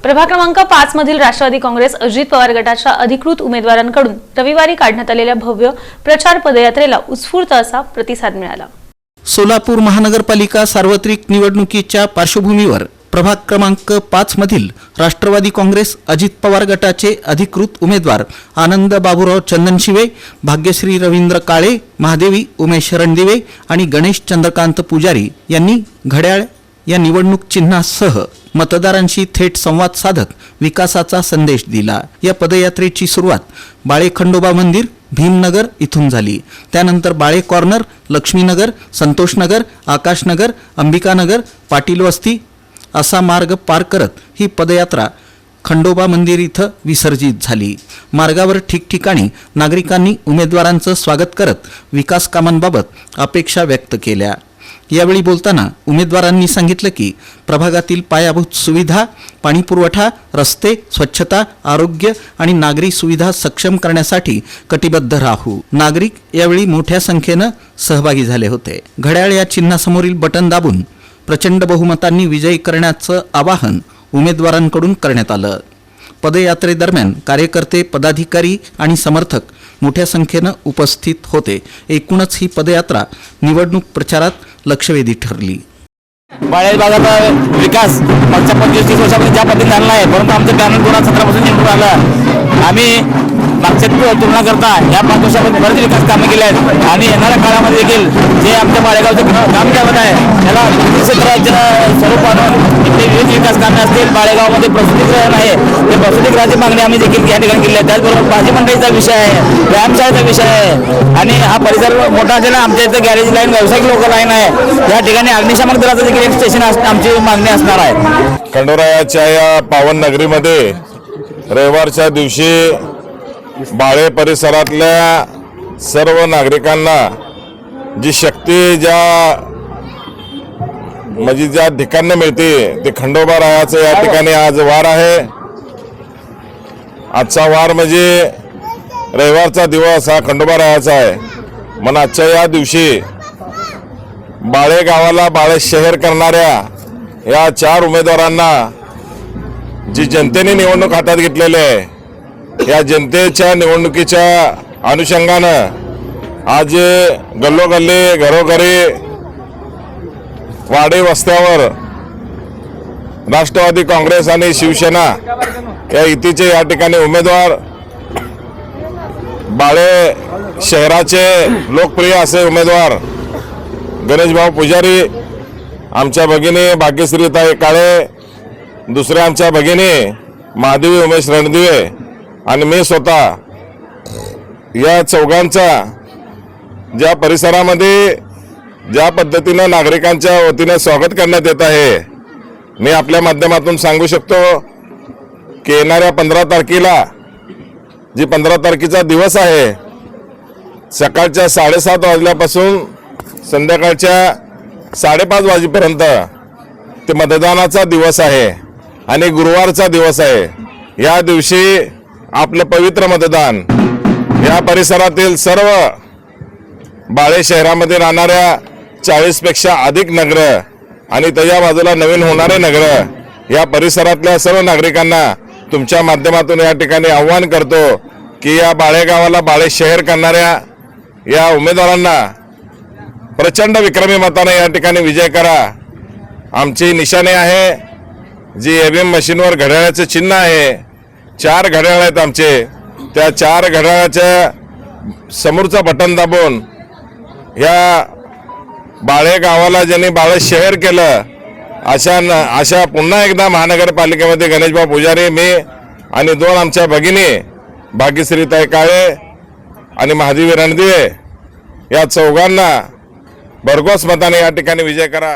प्रभाग क्रमांक 5 मधील राष्ट्रवादी काँग्रेस अजित पवार गटाच्या अधिकृत उमेदवारांकडून रविवारी काढण्यात आलेल्या भव्य प्रचार पदयात्रेला उत्स्फूर्त असा प्रतिसाद मिळाला। सोलापूर महानगरपालिका सार्वत्रिक निवडणुकीच्या पार्श्वभूमीवर प्रभाग क्रमांक 5 मधील राष्ट्रवादी काँग्रेस अजित पवार गटाचे अधिकृत उमेदवार आनंद बाबूराव चंदनशिवे, भाग्यश्री रवींद्र काळे, महादेवी उमेश रणदिवे आणि गणेश चंद्रकांत पुजारी यांनी घड्याळ या निवडणूक चिन्हासह मतदारांशी थेट संवाद साधत विकासाचा संदेश दिला। या पदयात्रेची सुरुवात बाळे खंडोबा मंदिर भीमनगर इथून झाली। त्यानंतर बाळे कॉर्नर, लक्ष्मीनगर, संतोषनगर, आकाशनगर, अंबिकानगर, पाटील वस्ती असा मार्ग पार करत ही पदयात्रा खंडोबा मंदिर इथं विसर्जित झाली। मार्गावर ठिकठिकाणी नागरिकांनी उमेदवारांचं स्वागत करत विकास कामांबाबत अपेक्षा व्यक्त केल्या। यावेळी बोलताना उमेदवारांनी सांगितलं की प्रभागातील पायाभूत सुविधा, पाणीपुरवठा, रस्ते, स्वच्छता, आरोग्य आणि नागरी सुविधा सक्षम करण्यासाठी कटिबद्ध राहू। नागरिक यावेळी मोठ्या संख्येनं सहभागी झाले होते। घड्याळ या चिन्हासमोरील बटन दाबून प्रचंड बहुमतांनी विजयी करण्याचं आवाहन उमेदवारांकडून करण्यात आलं। पदयात्रेदरम्यान कार्यकर्ते, पदाधिकारी आणि समर्थक मोठ्या संख्येनं उपस्थित होते। एकूणच ही पदयात्रा निवडणूक प्रचारात लक्षवेधी ठरली। बाळे भागाचा विकास मागच्या 25-30 वर्षामध्ये ज्या पद्धतीने झाला आहे, परंतु आमचं पॅनल 2017 पासून निवडून आलं। आम्ही मागच्या तुलना करता या 5 वर्षामध्ये बरेच विकास कामे केले आहेत आणि येणाऱ्या काळामध्ये देखील जे आमच्या बाळेगावचं काम ठेवत आहे त्याला क्षेत्राच्या स्वरूपानं इथे विविध विकास कामे असतील। बाळेगावमध्ये प्रसूतिगृह नाही, ते प्रसूतिगृहाची मागणी आम्ही देखील या ठिकाणी केली आहे। त्याचबरोबर भाजी मंडईचा विषय आहे, व्यायामशाळेचा विषय आहे आणि हा परिसर मोठा असलेला आमच्या इथं गॅरेज लाईन, व्यावसायिक लोक लाईन आहे। या ठिकाणी अग्निशमन दलाचं देखील एक स्टेशन आमची मागणी असणार आहे। खंडोरायाच्या या पावन नगरीमध्ये रविवारच्या दिवशी बाळे परिसरातल्या सर्व नागरिकांना जी शक्ती ज्या ठिकाणी मिळते ते खंडोबा रायाचं या ठिकाणी आज वार आहे। आजचा वार म्हणजे रविवारचा दिवस हा खंडोबा रायाचा आहे। म्हणून आजच्या या दिवशी बाळे गावाला बाळे शहर करणाऱ्या या 4 उमेदवारांना जी जनतेने निवडणूक हातात घेतलेली आहे, या जनतेच्या निवडणुकीच्या अनुषंगानं आज गल्लोगल्ली, घरोघरी, वाडे वस्त्यावर राष्ट्रवादी काँग्रेस आणि शिवसेना या युतीचे या ठिकाणी उमेदवार, बाळे शहराचे लोकप्रिय असे उमेदवार गणेशभाऊ पुजारी, आमच्या भगिनी भाग्यश्रीताई काळे, दुसऱ्या आमच्या भगिनी महादेवी उमेश रणदिवे आणि मी स्वतः, या चौघांचा ज्या परिसरामध्ये ज्या पद्धतीनं नागरिकांच्या वतीने स्वागत करण्यात येत आहे, मी आपल्या माध्यमातून सांगू शकतो की येणाऱ्या 15 तारखेला जी 15 तारखेचा दिवस आहे, सकाळच्या 7:30 वाजल्यापासून संध्याकाळच्या 5:30 वाजेपर्यंत ते मतदानाचा दिवस आहे आणि गुरुवारचा दिवस आहे। या दिवशी आपलं पवित्र मतदान या परिसरातील सर्व बाळे शहरामध्ये राहणाऱ्या 40 पेक्षा अधिक नगर आणि त्याच्या बाजूला नवीन होणारे नगर या परिसरातल्या सर्व नागरिकांना तुमच्या माध्यमातून या ठिकाणी आव्हान करतो की या बाळे गावाला बाळे शहर करणाऱ्या या उमेदवारांना प्रचंड विक्रमी मताने या ठिकाणी विजय करा। आमची निशाणे आहे जी EVM मशीनवर घड्याळाचं चिन्ह आहे। 4 घड्याळ आहेत आमचे, त्या 4 घड्याळाच्या समोरचं बटन दाबून या बाळे गावाला ज्यांनी बाळे शहर केलं अशा पुन्हा एकदा महानगरपालिकेमध्ये गणेशभाऊ पुजारी, मी आणि 2 आमच्या भगिनी भाग्यश्रीताई काळे आणि महादेवी रणदिवे या चौघांना भरघोस मताने या ठिकाणी विजय करा।